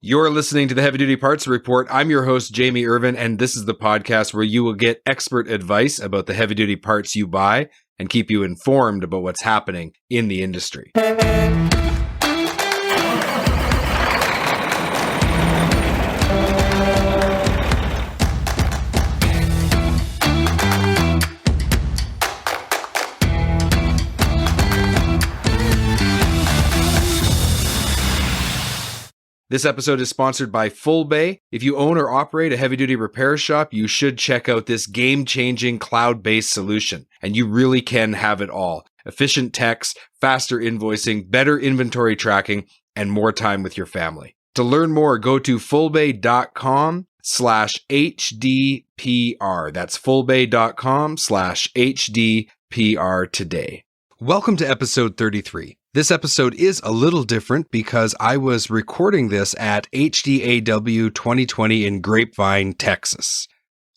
You're listening to the Heavy Duty Parts Report. I'm your host, Jamie Irvin, and this is the podcast where you will get expert advice about the heavy duty parts you buy and keep you informed about what's happening in the industry. This episode is sponsored by Full Bay. If you own or operate a heavy-duty repair shop, you should check out this game-changing cloud-based solution. And you really can have it all. Efficient techs, faster invoicing, better inventory tracking, and more time with your family. To learn more, go to fullbay.com/HDPR. That's fullbay.com/HDPR today. Welcome to episode 33. This episode is a little different because I was recording this at HDAW 2020 in Grapevine, Texas.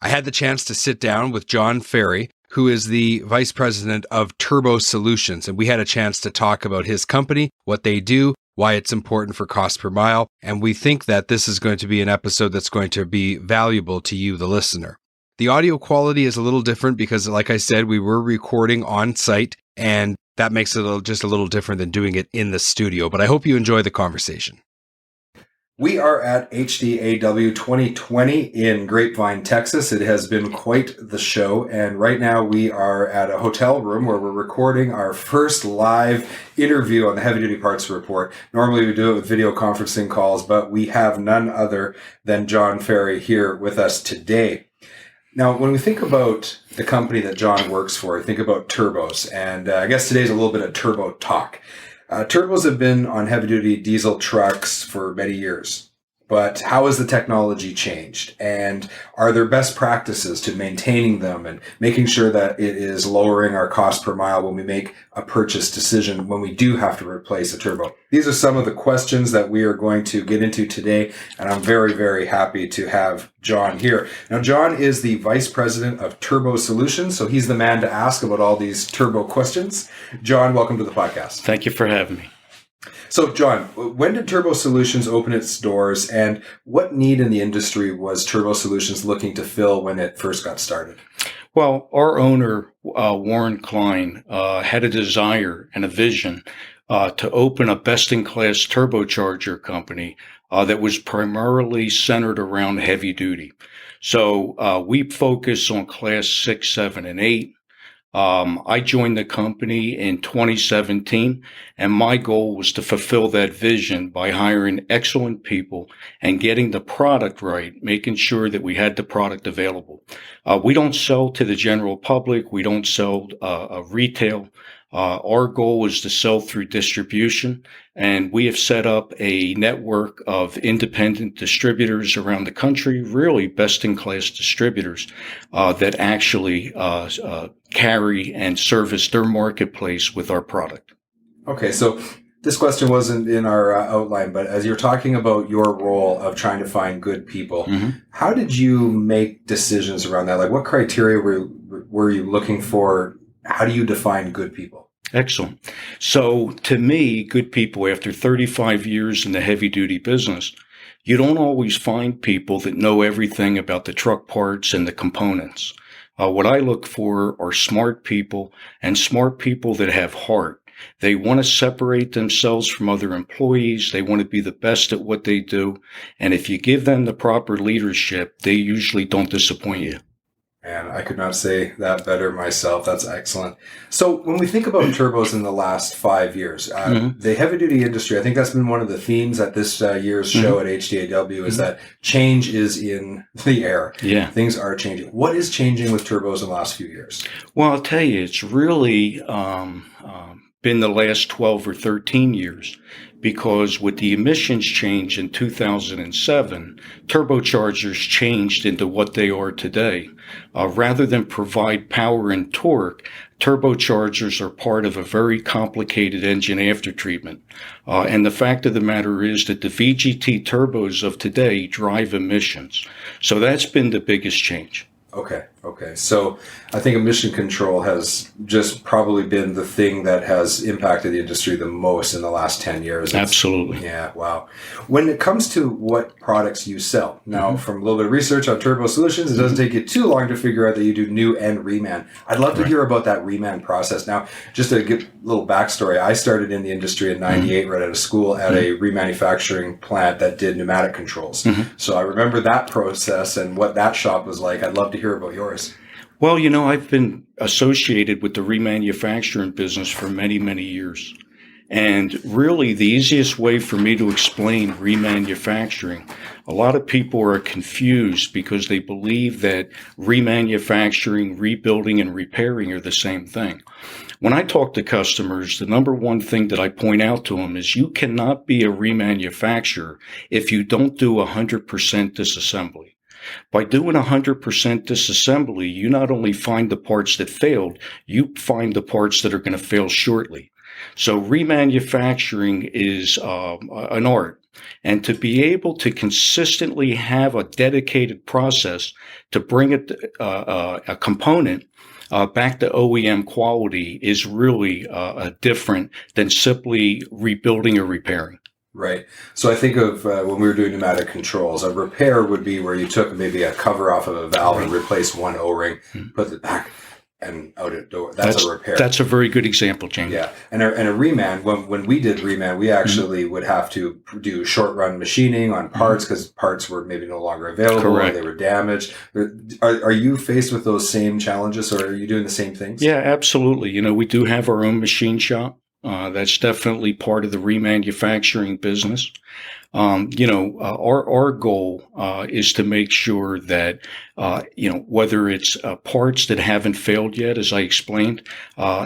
I had the chance to sit down with John Ferry, who is the vice president of Turbo Solutions, and we had a chance to talk about his company, what they do, why it's important for cost per mile, and we think that this is going to be an episode that's going to be valuable to you, the listener. The audio quality is a little different because, like I said, we were recording on site, and that makes it just a little different than doing it in the studio, but I hope you enjoy the conversation. We are at HDAW 2020 in Grapevine, Texas. It has been quite the show, and right now we are at a hotel room where we're recording our first live interview on the Heavy Duty Parts Report. Normally we do it with video conferencing calls, but we have none other than John Ferry here with us today. Now, when we think about the company that John works for, I think about turbos, and I guess today's a little bit of turbo talk. Turbos have been on heavy-duty diesel trucks for many years, but how has the technology changed? And are there best practices to maintaining them and making sure that it is lowering our cost per mile when we make a purchase decision when we do have to replace a turbo? These are some of the questions that we are going to get into today, and I'm very, very happy to have John here. Now, John is the vice president of Turbo Solutions, so he's the man to ask about all these turbo questions. John, welcome to the podcast. Thank you for having me. So, John, when did Turbo Solutions open its doors, and what need in the industry was Turbo Solutions looking to fill when it first got started? Well, our owner, Warren Klein, had a desire and a vision to open a best-in-class turbocharger company that was primarily centered around heavy duty. So we focus on class 6, 7, and 8. I joined the company in 2017, and my goal was to fulfill that vision by hiring excellent people and getting the product right, making sure that we had the product available. We don't sell to the general public. We don't sell retail. Our goal is to sell through distribution, and we have set up a network of independent distributors around the country, really best-in-class distributors that actually carry and service their marketplace with our product. Okay, so this question wasn't in our outline, but as you're talking about your role of trying to find good people, how did you make decisions around that? Like, what criteria were you looking for? How do you define good people? Excellent. So to me, good people, after 35 years in the heavy-duty business, you don't always find people that know everything about the truck parts and the components. What I look for are smart people, and smart people that have heart. They want to separate themselves from other employees. They want to be the best at what they do. And if you give them the proper leadership, they usually don't disappoint you. And I could not say that better myself. That's excellent. So when we think about turbos in the last 5 years, the heavy-duty industry, I think that's been one of the themes at this year's show at HDAW is that change is in the air. Yeah. Things are changing. What is changing with turbos in the last few years? Well, I'll tell you, it's really been the last 12 or 13 years. Because with the emissions change in 2007, turbochargers changed into what they are today. Rather than provide power and torque, turbochargers are part of a very complicated engine aftertreatment. And the fact of the matter is that the VGT turbos of today drive emissions. So that's been the biggest change. Okay. Okay, so I think emission control has just probably been the thing that has impacted the industry the most in the last 10 years. Absolutely. Yeah, wow. When it comes to what products you sell, now from a little bit of research on Turbo Solutions, it doesn't take you too long to figure out that you do new and reman. I'd love to hear about that reman process. Now, just to give a little backstory, I started in the industry in 98 right out of school at a remanufacturing plant that did pneumatic controls. So I remember that process and what that shop was like. I'd love to hear about yours. Well, I've been associated with the remanufacturing business for many, many years. And really, the easiest way for me to explain remanufacturing, a lot of people are confused because they believe that remanufacturing, rebuilding, and repairing are the same thing. When I talk to customers, the number one thing that I point out to them is you cannot be a remanufacturer if you don't do 100% disassembly. By doing 100% disassembly, you not only find the parts that failed, you find the parts that are going to fail shortly. So remanufacturing is an art. And to be able to consistently have a dedicated process to bring a component back to OEM quality is really different than simply rebuilding or repairing. Right. So I think of when we were doing pneumatic controls, a repair would be where you took maybe a cover off of a valve and replaced one O-ring, put it back and out a door. That's a repair. That's a very good example, James. Yeah. And a reman, when we did reman, we actually would have to do short run machining on parts because parts were maybe no longer available or they were damaged. Are you faced with those same challenges, or are you doing the same things? Yeah, absolutely. We do have our own machine shop. That's definitely part of the remanufacturing business. Our goal is to make sure that, whether it's parts that haven't failed yet, as I explained,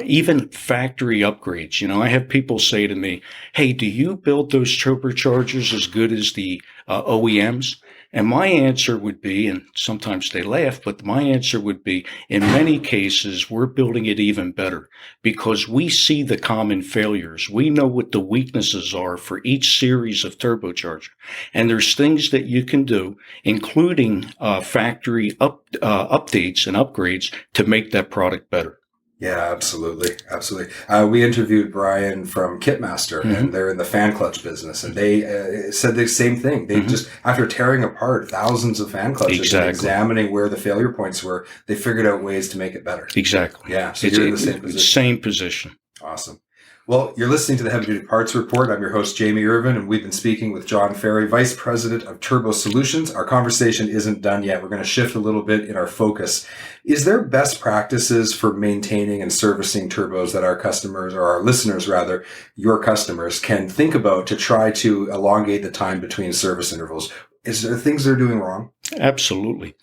even factory upgrades. I have people say to me, hey, do you build those turbochargers as good as the OEMs? And my answer would be, and sometimes they laugh, but my answer would be, in many cases, we're building it even better because we see the common failures. We know what the weaknesses are for each series of turbocharger. And there's things that you can do, including factory updates and upgrades to make that product better. Yeah, absolutely. Absolutely. We interviewed Brian from Kitmaster, and they're in the fan clutch business, and they said the same thing. They just, after tearing apart thousands of fan clutches and examining where the failure points were, they figured out ways to make it better. Exactly. Yeah. So you're in the same position. Same position. Awesome. Well, you're listening to the Heavy Duty Parts Report. I'm your host, Jamie Irvin, and we've been speaking with John Ferry, Vice President of Turbo Solutions. Our conversation isn't done yet. We're going to shift a little bit in our focus. Is there best practices for maintaining and servicing turbos that our customers, or our listeners rather, your customers, can think about to try to elongate the time between service intervals? Is there things they're doing wrong? Absolutely.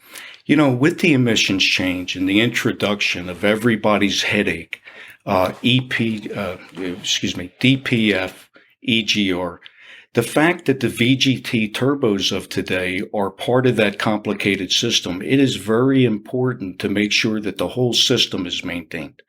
With the emissions change and the introduction of everybody's headache, DPF, EGR. The fact that the VGT turbos of today are part of that complicated system, it is very important to make sure that the whole system is maintained.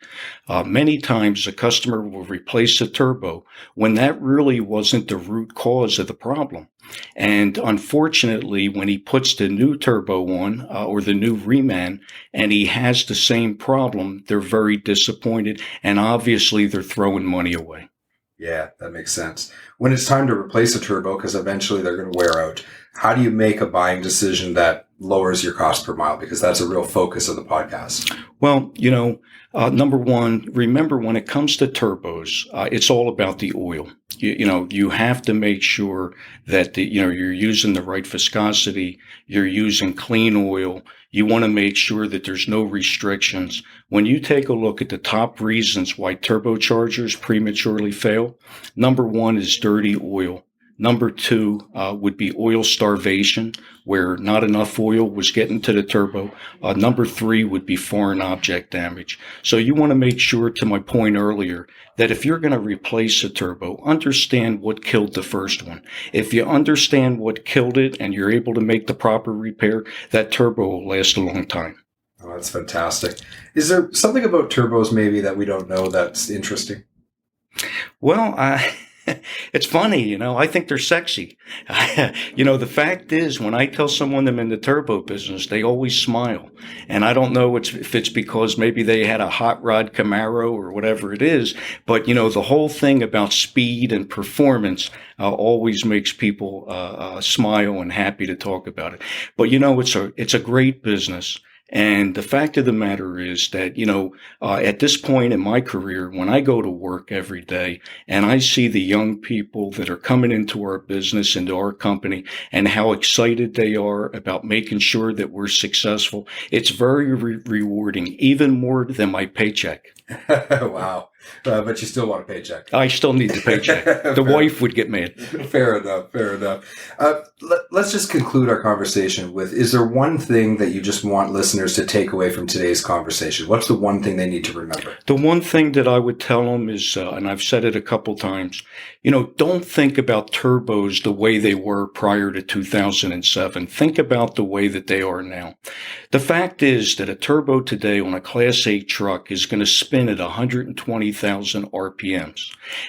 Many times a customer will replace a turbo when that really wasn't the root cause of the problem. And unfortunately, when he puts the new turbo on or the new reman and he has the same problem, they're very disappointed. And obviously, they're throwing money away. Yeah, that makes sense. When it's time to replace a turbo, because eventually they're going to wear out, how do you make a buying decision that lowers your cost per mile? Because that's a real focus of the podcast. Well, number one, remember when it comes to turbos, it's all about the oil. You have to make sure that you're using the right viscosity, you're using clean oil. You want to make sure that there's no restrictions. When you take a look at the top reasons why turbochargers prematurely fail, number one is dirty oil. Number two would be oil starvation, where not enough oil was getting to the turbo. Number three would be foreign object damage. So you want to make sure, to my point earlier, that if you're going to replace a turbo, understand what killed the first one. If you understand what killed it and you're able to make the proper repair, that turbo will last a long time. Oh, that's fantastic. Is there something about turbos maybe that we don't know that's interesting? Well, It's funny, I think they're sexy. The fact is, when I tell someone I'm in the turbo business, they always smile. And I don't know if it's because maybe they had a hot rod Camaro or whatever it is, but, the whole thing about speed and performance always makes people smile and happy to talk about it. But, it's a great business. And the fact of the matter is that, at this point in my career, when I go to work every day and I see the young people that are coming into our business, into our company, and how excited they are about making sure that we're successful, it's very rewarding, even more than my paycheck. Wow. But you still want a paycheck. I still need the paycheck. The wife would get mad. Fair enough. Let's just conclude our conversation with, is there one thing that you just want listeners to take away from today's conversation? What's the one thing they need to remember? The one thing that I would tell them is, and I've said it a couple times, don't think about turbos the way they were prior to 2007. Think about the way that they are now. The fact is that a turbo today on a Class 8 truck is going to spin at 120,000 RPMs.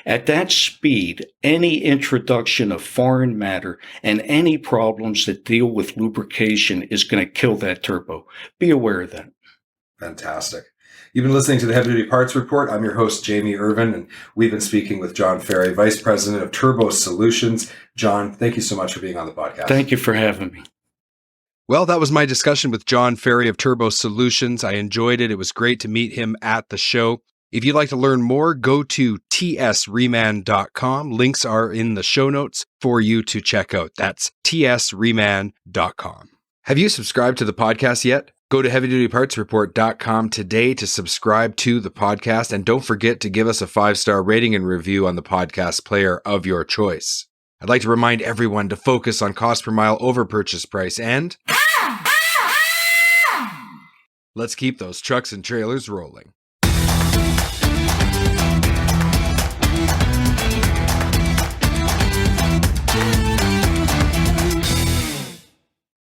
At that speed, any introduction of foreign matter and any problems that deal with lubrication is going to kill that turbo. Be aware of that. Fantastic. You've been listening to the Heavy Duty Parts Report. I'm your host, Jamie Irvin, and we've been speaking with John Ferry, Vice President of Turbo Solutions. John, thank you so much for being on the podcast. Thank you for having me. Well, that was my discussion with John Ferry of Turbo Solutions. I enjoyed it. It was great to meet him at the show. If you'd like to learn more, go to tsreman.com. Links are in the show notes for you to check out. That's tsreman.com. Have you subscribed to the podcast yet? Go to heavydutypartsreport.com today to subscribe to the podcast, and don't forget to give us a 5-star rating and review on the podcast player of your choice. I'd like to remind everyone to focus on cost per mile over purchase price, and let's keep those trucks and trailers rolling.